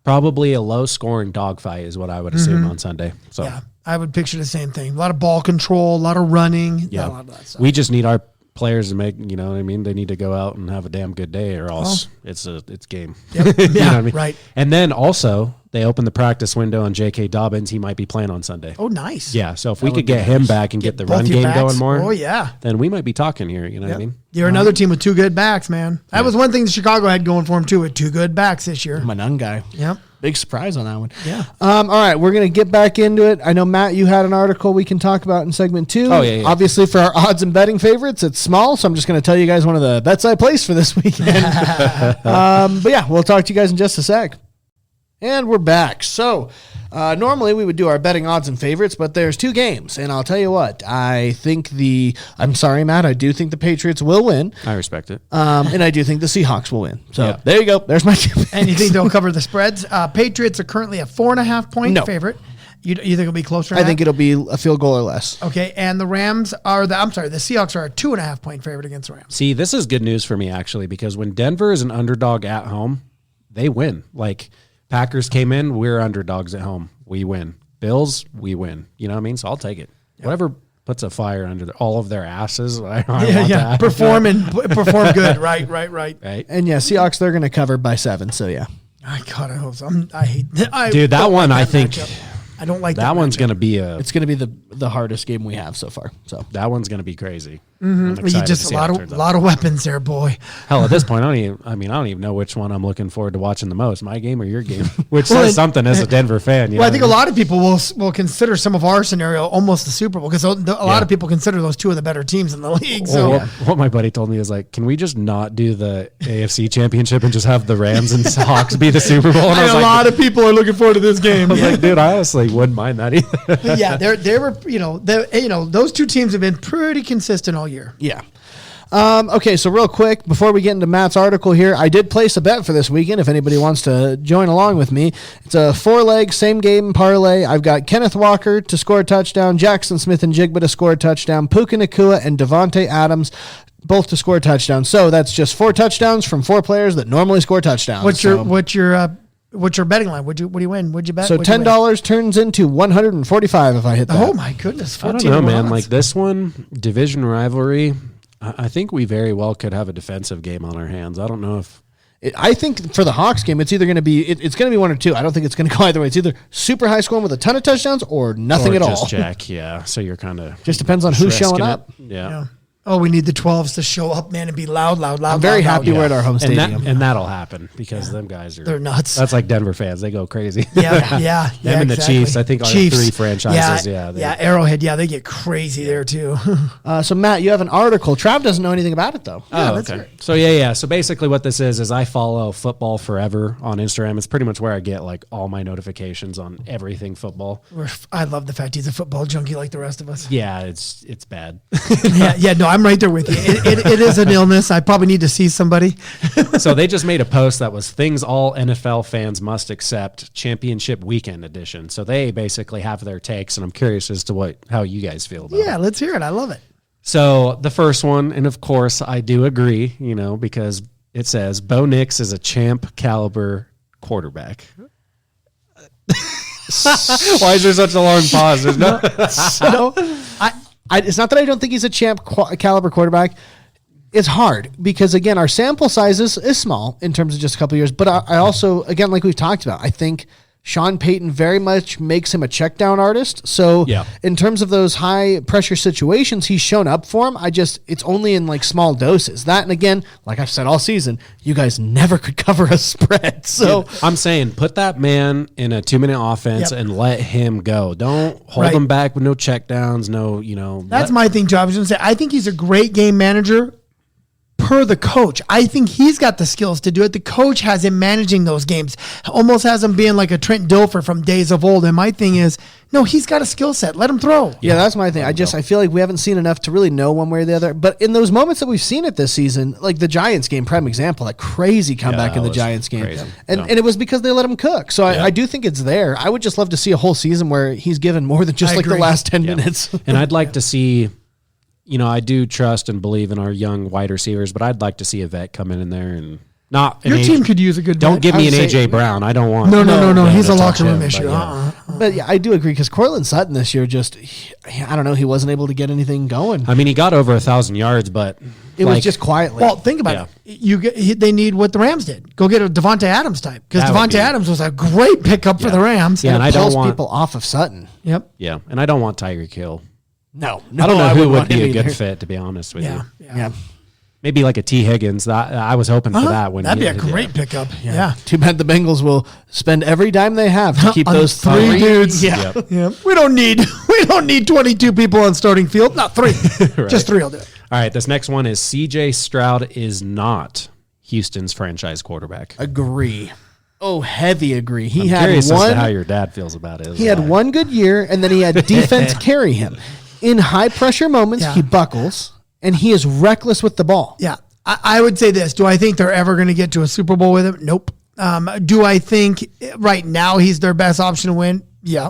probably a low scoring dogfight is what I would assume on Sunday. So yeah, I would picture the same thing. A lot of ball control, a lot of running. Yeah, a lot of that stuff. We just need our players to make, what I mean? They need to go out and have a damn good day, or else it's game. Yep. Yeah, right. And then also they open the practice window on J.K. Dobbins. He might be playing on Sunday. Oh, nice. Yeah, so if we could get him back and get the run game going more, then we might be talking here. You know what I mean? You're another team with two good backs, man. That was one thing that Chicago had going for him too, with two good backs this year. I'm a nun guy. Yep. Big surprise on that one. Yeah. All right, we're going to get back into it. I know, Matt, you had an article we can talk about in segment 2. Oh, yeah. Obviously, for our odds and betting favorites, it's small, so I'm just going to tell you guys one of the bets I placed for this weekend. But yeah, we'll talk to you guys in just a sec. And we're back. So normally we would do our betting odds and favorites, but there's 2 games. And I'll tell you what, I'm sorry, Matt, I do think the Patriots will win. I respect it. And I do think the Seahawks will win. So there you go. There's my 2 picks. And you think they'll cover the spreads? Patriots are currently a 4.5 point favorite. You think it'll be closer? I think it'll be a field goal or less. Okay, and the Seahawks are a 2.5 point favorite against the Rams. See, this is good news for me, actually, because when Denver is an underdog at home, they win. Packers came in, we're underdogs at home. We win. Bills, we win. You know what I mean? So I'll take it. Yep. Whatever puts a fire under all of their asses. I want that. Perform good. Right. Right. And Seahawks, they're going to cover by 7. So yeah. God, I hope so. I hate that. Dude, that one, I think. Matchup. I don't like that one's going to be It's going to be the hardest game we have so far. So that one's going to be crazy. Mm-hmm. You just a lot of weapons there, boy. Hell, at this point, I don't even know which one I'm looking forward to watching the most, my game or your game, which says something as a Denver fan. I think a lot of people will consider some of our scenario almost the Super Bowl because a lot of people consider those two of the better teams in the league. So what my buddy told me is like, can we just not do the AFC Championship and just have the Rams and Hawks be the Super Bowl? And a lot of people are looking forward to this game. I was like, dude, I honestly wouldn't mind that either. Yeah, they were those two teams have been pretty consistent all year. Yeah. Okay, so real quick, before we get into Matt's article here, I did place a bet for this weekend if anybody wants to join along with me. It's a 4-leg, same game parlay. I've got Kenneth Walker to score a touchdown, Jackson Smith and Jigba to score a touchdown, Puka Nacua and Devontae Adams both to score a touchdown. So that's just 4 touchdowns from 4 players that normally score touchdowns. What's your betting line? What do you win? What'd you bet? So $10 turns into $145 if I hit that. Oh my goodness! I don't know, man. Odds. Like this one, division rivalry. I think we very well could have a defensive game on our hands. I don't know if. I think for the Hawks game, it's either going to be it's going to be one or two. I don't think it's going to go either way. It's either super high scoring with a ton of touchdowns or nothing at all. Just Jack, yeah. So you're kind of just depends on who's showing up. Yeah. Oh, we need the 12s to show up, man, and be loud. I'm very happy we're at our home stadium. And that'll happen because them guys they're nuts. That's like Denver fans. They go crazy. Yeah. Them and the Chiefs, I think, are the 3 franchises. Yeah, Arrowhead, they get crazy there, too. So, Matt, you have an article. Trav doesn't know anything about it, though. That's okay. Right. So, So, basically what this is I follow Football Forever on Instagram. It's pretty much where I get, like, all my notifications on everything football. I love the fact he's a football junkie like the rest of us. Yeah, it's bad. No, I'm right there with you. It is an illness. I probably need to see somebody. So they just made a post that was things all NFL fans must accept championship weekend edition. So they basically have their takes, and I'm curious as to how you guys feel about it. Yeah, let's hear it. I love it. So the first one, and of course I do agree, because it says Bo Nix is a champ caliber quarterback. Why is there such a long pause? There's no. It's not that I don't think he's a champ caliber quarterback. It's hard because, again, our sample size is small in terms of just a couple of years. But I also, again, like we've talked about, I think Sean Payton very much makes him a check down artist. So in terms of those high pressure situations, he's shown up for him. It's only in like small doses. That, and again, like I've said all season, you guys never could cover a spread. So I'm saying put that man in a 2-minute offense and let him go. Don't hold him back with no check downs. No, That's my thing, Joe. I was going to say, I think he's a great game manager. Per the coach, I think he's got the skills to do it. The coach has him managing those games, almost has him being like a Trent Dilfer from days of old. And my thing is, no, he's got a skill set. Let him throw. Yeah, that's my thing. I feel like we haven't seen enough to really know one way or the other. But in those moments that we've seen it this season, like the Giants game, prime example, that crazy comeback in the Giants game. And it was because they let him cook. So I do think it's there. I would just love to see a whole season where he's given more than just the last 10 minutes. And I'd like to see... I do trust and believe in our young wide receivers, but I'd like to see a vet come in there and not. Your team could use a good. Don't give me an AJ Brown. I don't want. No. He's a locker room issue. But I do agree because Cortland Sutton this year I don't know. He wasn't able to get anything going. I mean, he got over 1,000 yards, but it was just quietly. Well, think about it. They need what the Rams did. Go get a Devontae Adams type because Devontae Adams was a great pickup for the Rams. Yeah, and I don't want people off of Sutton. Yep. Yeah, and I don't want Tyreek Hill. No, I don't know who would be a good fit, to be honest with you. Yeah. Maybe like a T. Higgins. I was hoping for that. That'd be a great pickup. Yeah. Too bad the Bengals will spend every dime they have to keep those 3 dudes. Yeah. We don't need 22 people on starting field. Not 3. Right. Just 3 will do it. All right. This next one is C.J. Stroud is not Houston's franchise quarterback. Agree. Oh, heavy agree. I'm curious as to how your dad feels about it. He had one good year, and then he had defense carry him. In high-pressure moments, he buckles, and he is reckless with the ball. Yeah. I would say this. Do I think they're ever going to get to a Super Bowl with him? Nope. Do I think right now he's their best option to win? Yeah.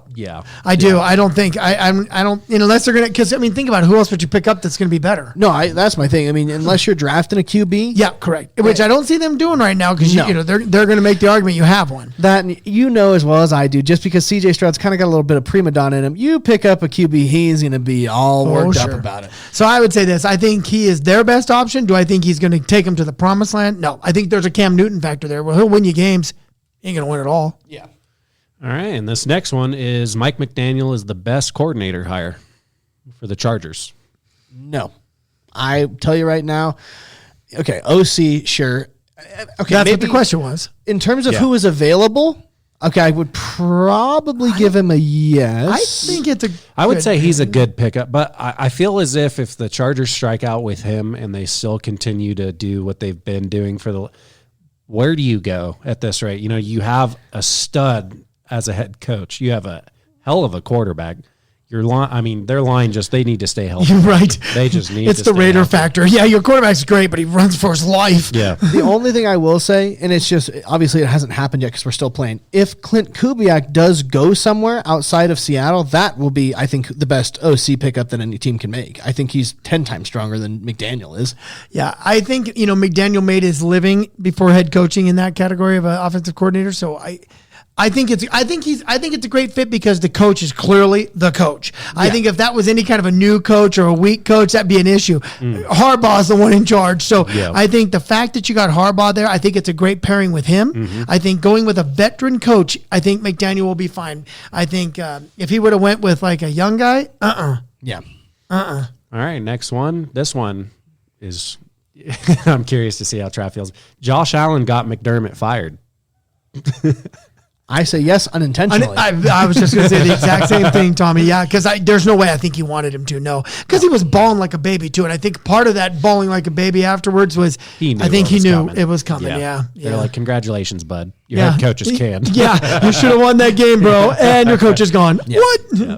I do. I don't think I don't unless they're gonna because think about it, who else would you pick up that's gonna be better? No, that's my thing. Unless you're drafting a QB. Yeah, correct. Which I don't see them doing right now because they're gonna make the argument you have one. That as well as I do, just because CJ Stroud's kind of got a little bit of prima donna in him, you pick up a QB, he's gonna be all worked up about it. So I would say this. I think he is their best option. Do I think he's gonna take them to the promised land? No. I think there's a Cam Newton factor there. Well, he'll win you games ain't going to win it all. Yeah. All right, and this next one is Mike McDaniel is the best coordinator hire for the Chargers. No. I tell you right now, okay, OC, sure. Okay, that's what the question was. In terms of who is available, okay, I would probably give him a yes. I think it's a I would say he's a good pickup, but I feel as if the Chargers strike out with him and they still continue to do what they've been doing where do you go at this rate? You know, you have a stud as a head coach. You have a hell of a quarterback. Your line, I mean, their line they need to stay healthy. You're right. They just need it's to the stay Raider healthy. factor. Yeah, your quarterback's great, but he runs for his life. Yeah. The only thing I will say, and it's just, obviously it hasn't happened yet because we're still playing. If Clint Kubiak does go somewhere outside of Seattle, that will be, I think, the best OC pickup that any team can make. I think he's 10 times stronger than McDaniel is. Yeah, I think, McDaniel made his living before head coaching in that category of an offensive coordinator. So I think it's a great fit because the coach is clearly the coach. I think if that was any kind of a new coach or a weak coach, that'd be an issue. Harbaugh's the one in charge. So I think the fact that you got Harbaugh there, I think it's a great pairing with him. Mm-hmm. I think going with a veteran coach, I think McDaniel will be fine. I think if he would have went with like a young guy, Yeah. All right, next one. This one is I'm curious to see how Trav feels. Josh Allen got McDermott fired. I say yes unintentionally. I was just going to say the exact same thing, Tommy. Yeah, because there's no way I think he wanted him to. No, because he was bawling like a baby too, and I think part of that bawling like a baby afterwards was he knew it was coming. Yeah. They're like, congratulations, bud. Your head coach is canned. Yeah, you should have won that game, bro, and your coach is gone. Yeah. What? Yeah.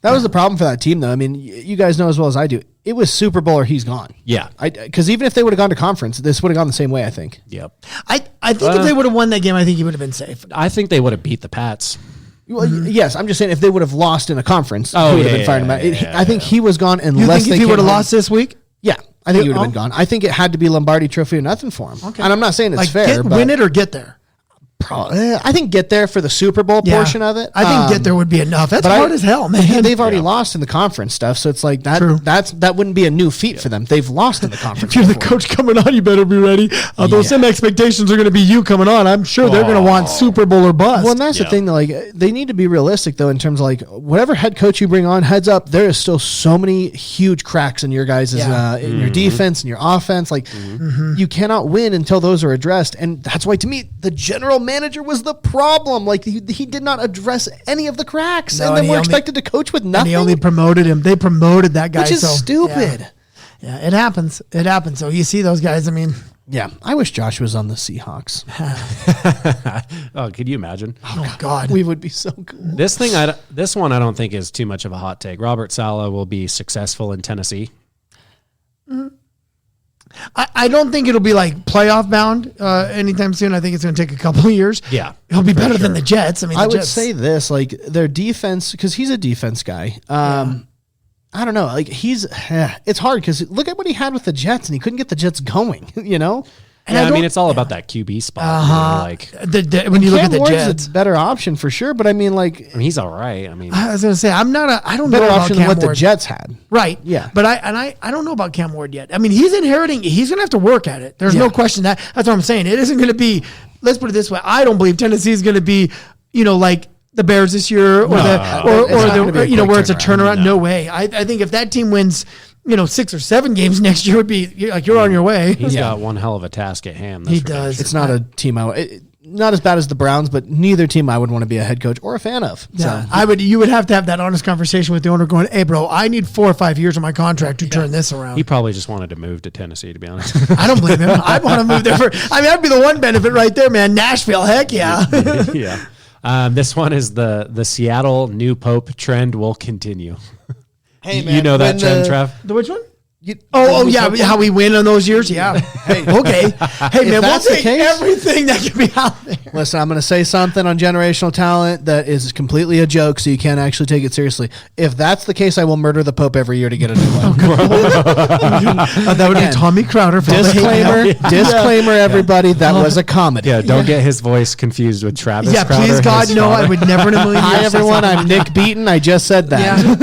That was the problem for that team, though. I mean, you guys know as well as I do. It was Super Bowl or he's gone. Yeah. Because even if they would have gone to conference, this would have gone the same way, I think. Yep. I think if they would have won that game, I think he would have been safe. I think they would have beat the Pats. Well, yes, I'm just saying if they would have lost in a conference, he would have been fired. I think he was gone unless if he would have lost this week? Yeah, I think he would have been gone. I think it had to be Lombardi Trophy or nothing for him. Okay. And I'm not saying it's fair. Win it or get there. I think get there for the Super Bowl portion of it. I think get there would be enough. That's hard as hell, man. They've already lost in the conference stuff, so it's like that. True. That wouldn't be a new feat for them. They've lost in the conference. If you're the coach coming on, you better be ready. Although some expectations are going to be you coming on. I'm sure they're going to want Super Bowl or bust. Well, and that's the thing. Like they need to be realistic though in terms of like whatever head coach you bring on. Heads up, there is still so many huge cracks in your guys' in your defense and your offense. Like you cannot win until those are addressed, and that's why to me the general manager was the problem. Like he did not address any of the cracks, and then we're expected to coach with nothing. And he only promoted him. They promoted that guy, which is stupid. Yeah, it happens. It happens. So you see those guys. I mean, yeah, I wish Josh was on the Seahawks. Oh, could you imagine? Oh God, we would be so cool. This one I don't think is too much of a hot take. Robert Saleh will be successful in Tennessee. Mm-hmm. I don't think it'll be like playoff bound anytime soon. I think it's going to take a couple of years. Yeah, he'll be better than the Jets. I mean, I would say this, like their defense, because he's a defense guy. I don't know, like it's hard because look at what he had with the Jets, and he couldn't get the Jets going. You know. And I mean, it's all about that QB spot. Like when you look at the Jets, it's a better option for sure. But I mean, he's all right. I mean, I was going to say I don't know better about option Cam than what Ward. the Jets had. Right. Yeah. But I don't know about Cam Ward yet. I mean, he's inheriting. He's going to have to work at it. There's no question that's what I'm saying. It isn't going to be. Let's put it this way. I don't believe Tennessee is going to be, like the Bears this year, or where it's a turnaround. No way. I think if that team wins, 6 or 7 games next year would be like you're on your way. He's got one hell of a task at hand. He does. It's not a team not as bad as the Browns, but neither team I would want to be a head coach or a fan of. Yeah, so. You would have to have that honest conversation with the owner going, hey, bro, I need 4 or 5 years of my contract to turn this around. He probably just wanted to move to Tennessee, to be honest. I don't blame him. I'd want to move there that'd be the one benefit right there, man. Nashville, heck yeah. Yeah. This one is the Seattle new Pope trend will continue. Hey, man. You know that trend, Trev? The which one? Yeah, how we win on those years? Yeah. Okay. Hey, man, we'll take everything that can be out there. Listen, I'm going to say something on generational talent that is completely a joke, so you can't actually take it seriously. If that's the case, I will murder the Pope every year to get a new one. That would be Tommy Crowder. Disclaimer, everybody, that was a comedy. Yeah, don't get his voice confused with Travis Crowder. Yeah, please, God, no, I would never in a million years. Hi, everyone, I'm Nick Beaton. I just said that. Yeah.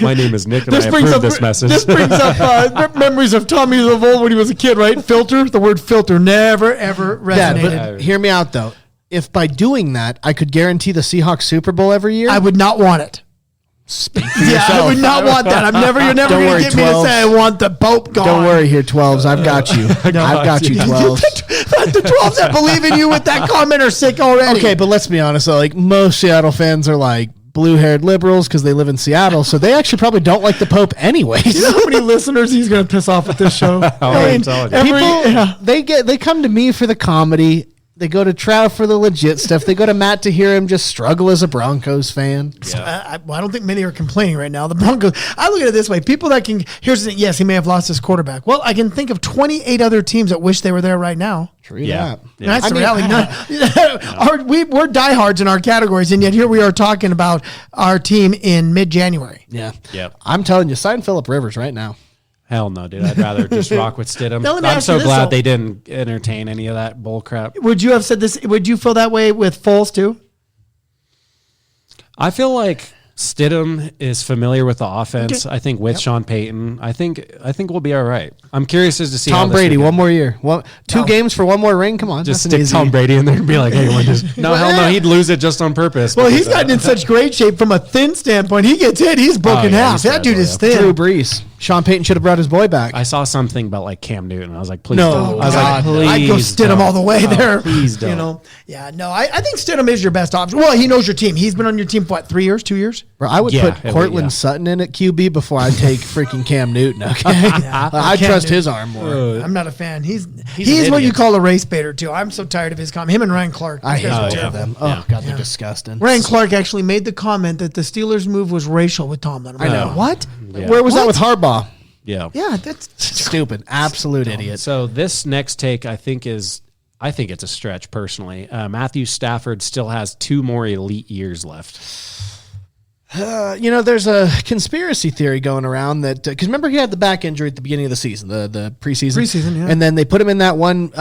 My name is Nick, and I approve this message. This brings up memories of Tommy of old when he was a kid, right? Filter. The word filter never, ever resonated. Yeah, but hear me out, though. if by doing that I could guarantee the Seahawks Super Bowl every year, I would not want it. I would not want that. You're never going to get me to say I want the Pope gone. Don't worry here, 12s. I've got you. I've got you, 12s. The 12s that believe in you with that comment are sick already. Okay, but let's be honest. Though, like most Seattle fans are like blue-haired liberals because they live in Seattle, so they actually probably don't like the Pope anyways. You know how many listeners he's going to piss off with this show? They come to me for the comedy. They go to Trout for the legit stuff. They go to Matt to hear him just struggle as a Broncos fan. Yeah. I don't think many are complaining right now. The Broncos, I look at it this way. People that can, here's the thing, yes, he may have lost his quarterback. Well, I can think of 28 other teams that wish they were there right now. True that. Yeah. That's the reality. We're diehards in our categories, and yet here we are talking about our team in mid-January. Yeah. Yep. I'm telling you, sign Phillip Rivers right now. Hell no, dude. I'd rather just rock with Stidham. Now, I'm so glad they didn't entertain any of that bull crap. Would you have said this? Would you feel that way with Foles too? I feel like Stidham is familiar with the offense. Okay. I think with Sean Payton, I think we'll be all right. I'm curious as to see Tom Brady one more year. Two games for one more ring. Come on, just stick Tom Brady in there and be like, hey, we're just no, hell no, he'd lose it just on purpose. Well, he's gotten in such great shape from a thin standpoint. He gets hit, he's broken half. That dude is thin. Drew Brees. Sean Payton should have brought his boy back. I saw something about like Cam Newton. I was like, please don't. I was like, please I'd go Stidham all the way there. Please don't. You know, I think Stidham is your best option. Well, he knows your team. He's been on your team for what, 3 years, 2 years? Bro, I would put Cortland Sutton in at QB before I take freaking Cam Newton. Okay, I trust his arm more. I'm not a fan. He's what you call a race baiter too. I'm so tired of his comment. Him and Ryan Clark. I hate them. Oh God, they're disgusting. Ryan Clark actually made the comment that the Steelers' move was racial with Tomlin. I know. What? Yeah. Where was that with Harbaugh? Yeah, that's stupid. Absolute idiot. So this next take, I think it's a stretch personally. Matthew Stafford still has 2 more elite years left. There's a conspiracy theory going around that because remember he had the back injury at the beginning of the season, the preseason, yeah. And then they put him in that one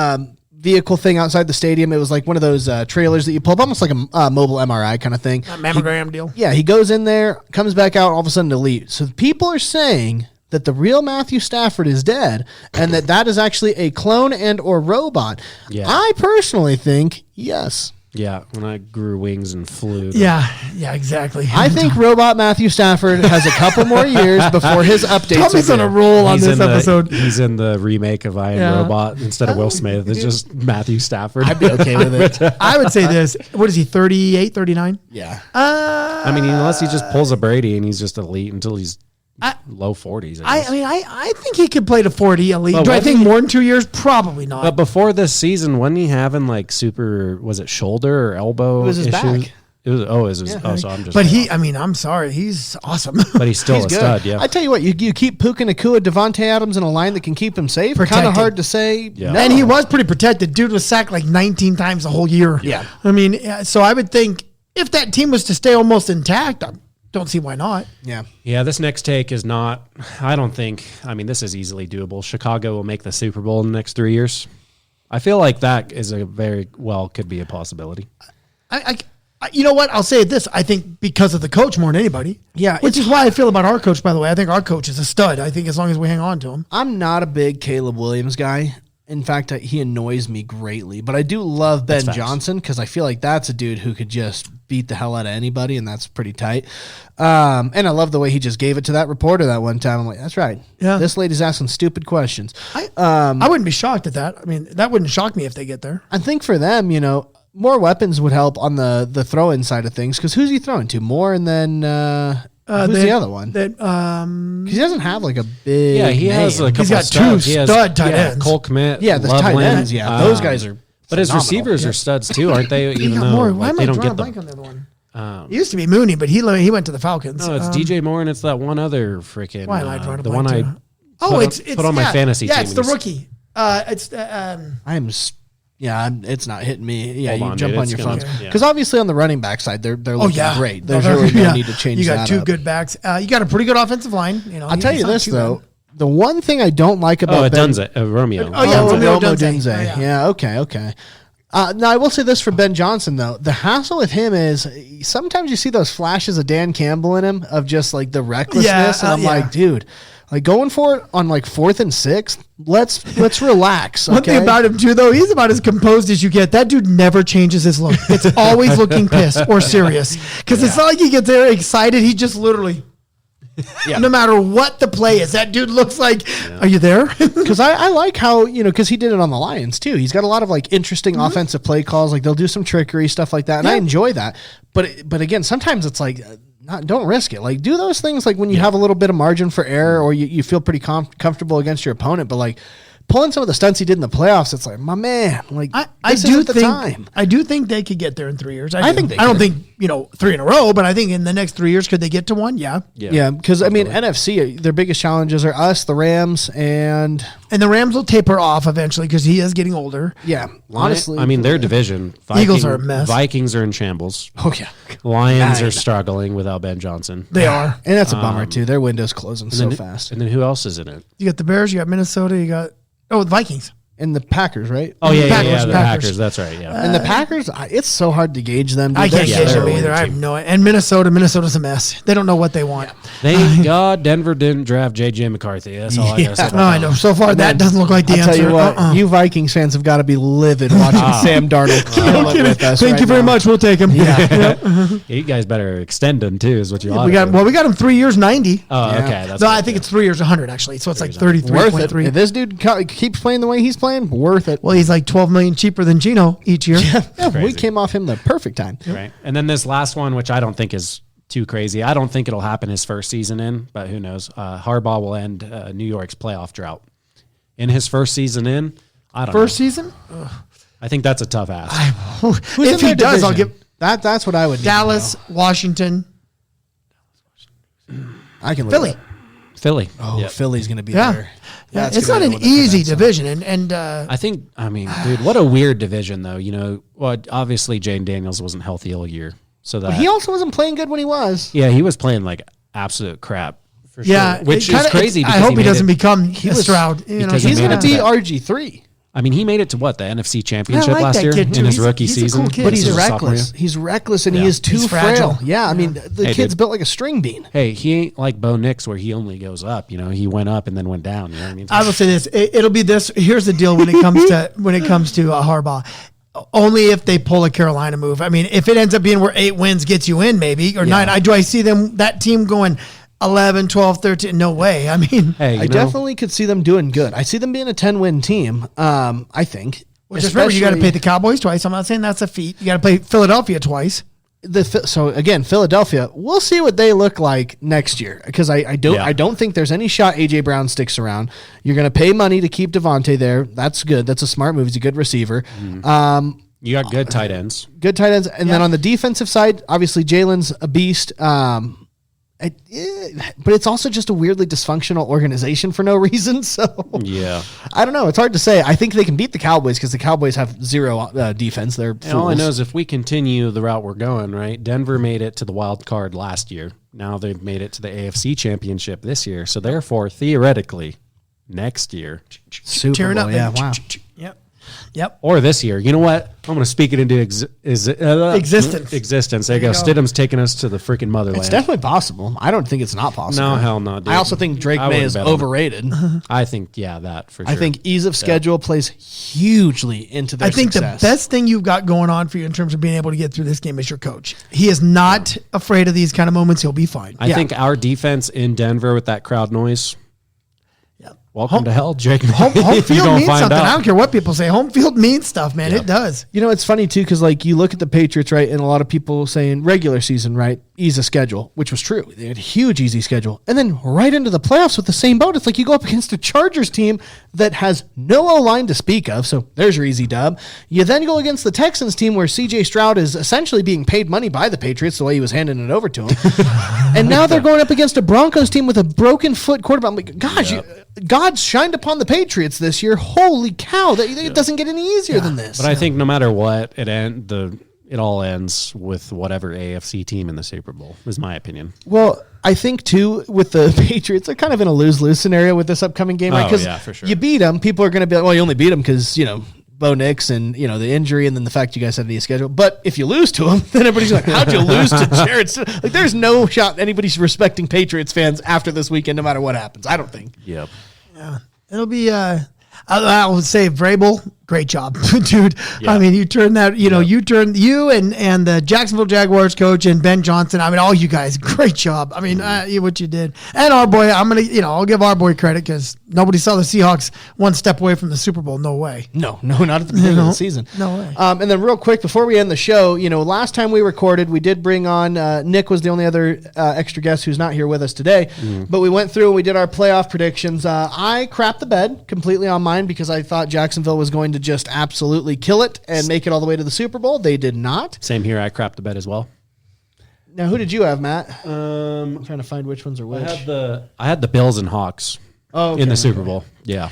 vehicle thing outside the stadium. It was like one of those trailers that you pull up, almost like a mobile MRI kind of thing. A mammogram deal. Yeah, he goes in there, comes back out, all of a sudden elite. So people are saying that the real Matthew Stafford is dead and that is actually a clone and or robot. Yeah. I personally think yes. Yeah, when I grew wings and flew. Yeah, exactly. I think robot Matthew Stafford has a couple more years before his updates. Tommy's on a roll on this episode. He's in the remake of I Am Robot instead of Will Smith. It's just Matthew Stafford. I'd be okay with it. I would say this. What is he, 38, 39? Yeah. I mean, unless he just pulls a Brady and he's just elite until he's low 40s. I think he could play to 40 elite. Well, do I think more than 2 years? Probably not. But before this season, wasn't he having like was it shoulder or elbow? It was his issues? Back. It was. Oh, is his? Yeah, so I'm just. But I'm sorry, he's awesome. But he's still a stud. Yeah. I tell you what, you keep Puka Nacua, Devontae Adams in a line that can keep him safe. Kind of hard to say. Yeah. No. And he was pretty protected. Dude was sacked like 19 times the whole year. Yeah. I mean, so I would think if that team was to stay almost intact, don't see why not. Yeah. Yeah, this next take is not, I don't think, this is easily doable. Chicago will make the Super Bowl in the next 3 years. I feel like that is could be a possibility. You know what? I'll say this. I think because of the coach more than anybody. Yeah. Which is why I feel about our coach, by the way. I think our coach is a stud. I think as long as we hang on to him. I'm not a big Caleb Williams guy. In fact, he annoys me greatly. But I do love Ben Johnson because I feel like that's a dude who could just beat the hell out of anybody, and that's pretty tight. And I love the way he just gave it to that reporter that one time. I'm like, that's right. Yeah. This lady's asking stupid questions. I wouldn't be shocked at that. I mean, that wouldn't shock me if they get there. I think for them, more weapons would help on the throw-in side of things because who's he throwing to? Moore and then who's the other one? Because he doesn't have like a big he name. has a couple He's got studs. two stud tight ends. Cole Kmet. Yeah, the tight ends. Yeah, those guys are But his receivers are studs too, aren't they? Even though why am I drawing a blank on the other one? It used to be Mooney, but he went to the Falcons. No, it's DJ Moore and it's that one other freaking. Why am I drawing a the blank? one I put on my fantasy team. Yeah, it's the rookie. It's not hitting me. Yeah, Hold you on, jump dude, on your phones. Yeah. Because obviously on the running back side, they're looking great. There's really no need to change that. You got two up. good backs. You got a pretty good offensive line. I'll tell you this though. The one thing I don't like about Romeo. Romeo Dunze. Yeah, okay. Now, I will say this for Ben Johnson, though. The hassle with him is sometimes you see those flashes of Dan Campbell in him of just like the recklessness. And I'm like, dude, Like going for it on like 4th and 6th. Let's relax. Okay? One thing about him too, though, he's about as composed as you get. That dude never changes his look. It's always looking pissed or serious. Because it's not like he gets there excited. He just literally, no matter what the play is, that dude looks like, are you there? Because I like how, because he did it on the Lions too. He's got a lot of like interesting offensive play calls. Like they'll do some trickery, stuff like that. And I enjoy that. But again, sometimes it's like, don't risk it. Like do those things like when you have a little bit of margin for error or you feel pretty comfortable against your opponent, but like pulling some of the stunts he did in the playoffs, it's like, my man, like I do think they could get there in 3 years. I don't think 3 in a row, but I think in the next 3 years could they get to one? Yeah. Because NFC, their biggest challenges are us, the Rams, and the Rams will taper off eventually because he is getting older. Yeah, honestly, their division. Eagles are a mess. Vikings are in shambles. Oh yeah, Lions are struggling without Ben Johnson. They are, and that's a bummer too. Their window's closing so fast. And then who else is in it? You got the Bears. You got Minnesota. You got the Vikings. And the Packers, right? Oh, the Packers. That's right, yeah. And the Packers, it's so hard to gauge them. I can't gauge them either. I have no idea. And Minnesota's a mess. They don't know what they want. Yeah. Thank God Denver didn't draft J.J. McCarthy. That's all I got to say. I know. So far, that doesn't look like the answer. I'll tell you what, you Vikings fans have got to be livid watching Sam Darnold kill it with us. Thank you very much. We'll take him. Yeah. You guys better extend him, too, is what you ought to do. Well, we got him 3 years, 90. Oh, okay. No, I think it's 3 years, 100, actually. So it's like 33.3. If this dude keeps playing the way he's playing, worth it. Well, he's like $12 million cheaper than Gino each year. We came off him the perfect time. Right. And then this last one, which I don't think is too crazy. I don't think it'll happen his first season in, but who knows? Harbaugh will end New York's playoff drought. In his first season in, I don't know. First season? I think that's a tough ask. If he does, I'll give that's what I would Dallas, Washington. I can Philly. Philly's going to be there. Yeah, it's not an easy division, and I think, dude, what a weird division, though. Well, obviously Jane Daniels wasn't healthy all year, but he also wasn't playing good when he was. Yeah, he was playing like absolute crap for sure. Which is crazy. I hope he doesn't become Stroud. He's going to be RG3. He made it to what, the NFC Championship last year in his rookie season. Cool but he's reckless. He's reckless, and he is too frail. Yeah, the kid's built like a string bean. Hey, he ain't like Bo Nix where he only goes up. He went up and then went down. You know what I mean? I will say this: it'll be this. Here's the deal when it comes to Harbaugh. Only if they pull a Carolina move. If it ends up being where 8 wins gets you in, maybe or 9. Do I see that team going 11, 12, 13? No way. I definitely could see them doing good. I see them being a 10-win team. I think. Well, just remember, you got to play the Cowboys twice. I'm not saying that's a feat. You got to play Philadelphia twice. So again, Philadelphia. We'll see what they look like next year because I don't think there's any shot AJ Brown sticks around. You're going to pay money to keep Devontae there. That's good. That's a smart move. He's a good receiver. You got good tight ends. And then on the defensive side, obviously Jalen's a beast. But it's also just a weirdly dysfunctional organization for no reason. So I don't know. It's hard to say. I think they can beat the Cowboys because the Cowboys have zero defense. They're fools. All I know is if we continue the route we're going, right? Denver made it to the wild card last year. Now they've made it to the AFC Championship this year. So therefore, theoretically, next year, Super Bowl. Yeah, wow. Yep. Or this year. You know what? I'm going to speak it into existence. Existence. There you go. Stidham's taking us to the freaking motherland. It's definitely possible. I don't think it's not possible. No, hell no. Dude. I also think Drake May is overrated. I think, that for sure. I think ease of schedule plays hugely into their success. The best thing you've got going on for you in terms of being able to get through this game is your coach. He is not afraid of these kind of moments. He'll be fine. I think our defense in Denver with that crowd noise. Welcome to hell, Jake. Home field means something. I don't care what people say. Home field means stuff, man. It does. It's funny, too, because you look at the Patriots, right, and a lot of people saying regular season, right, ease of schedule, which was true. They had a huge easy schedule. And then right into the playoffs with the same boat. It's like you go up against a Chargers team that has no O-line to speak of, so there's your easy dub. You then go against the Texans team where C.J. Stroud is essentially being paid money by the Patriots the way he was handing it over to him. And now they're going up against a Broncos team with a broken foot quarterback. I'm like, gosh, God's shined upon the Patriots this year. Holy cow! It doesn't get any easier than this. But I think no matter what, it all ends with whatever AFC team in the Super Bowl, is my opinion. Well, I think, too, with the Patriots, they're kind of in a lose-lose scenario with this upcoming game. Right? Yeah, for sure. You beat them, people are going to be like, well, you only beat them because, Bo Nix and, the injury and then the fact you guys had to schedule. But if you lose to him, then everybody's like, how'd you lose to Jared? Like, there's no shot anybody's respecting Patriots fans after this weekend, no matter what happens. I don't think. Yep. Yeah. It'll be, I would say Vrabel, great job, dude. Yeah. I mean, you turn that, you and the Jacksonville Jaguars coach and Ben Johnson. I mean, all you guys, great job. I mean, what you did. And our boy, I'll give our boy credit because nobody saw the Seahawks one step away from the Super Bowl. No way. No, not at the beginning of the season. No way. And then real quick, before we end the show, last time we recorded, we did bring on, Nick was the only other extra guest who's not here with us today, but we went through and we did our playoff predictions. I crapped the bed completely on mine because I thought Jacksonville was going to just absolutely kill it and make it all the way to the Super Bowl. They did not. Same here. I crapped the bed as well. Now, who did you have, Matt? I'm trying to find which ones are which. I had the Bills and Hawks in the Super Bowl. Yeah.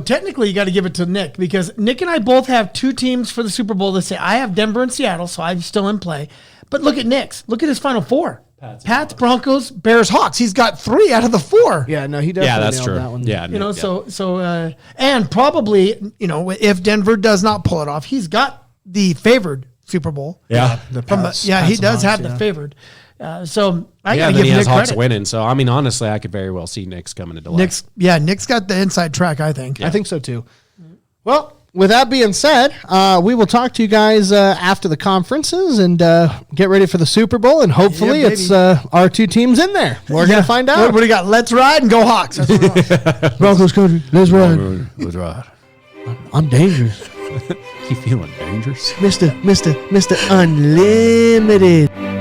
Technically, you got to give it to Nick because Nick and I both have two teams for the Super Bowl this year. I have Denver and Seattle, so I'm still in play. But look at Nick's. Look at his final four. Pats, Broncos, Bears, Hawks. He's got 3 out of the 4. Yeah, no, he definitely that's nailed true. that one. Yeah, and probably, if Denver does not pull it off, he's got the favored Super Bowl. Yeah. He does have the favored. So I got to give he has Nick Hawks credit. winning. So I mean, honestly, I could very well see Nick's coming into life. Nick's got the inside track. I think. Yeah. I think so too. Well, with that being said, we will talk to you guys after the conferences and get ready for the Super Bowl. And hopefully it's our two teams in there. We're going to find out. What do you got? Let's ride and go Hawks. That's what Broncos country. Let's ride. Let's ride. I'm dangerous. You feeling dangerous? Mr. Unlimited.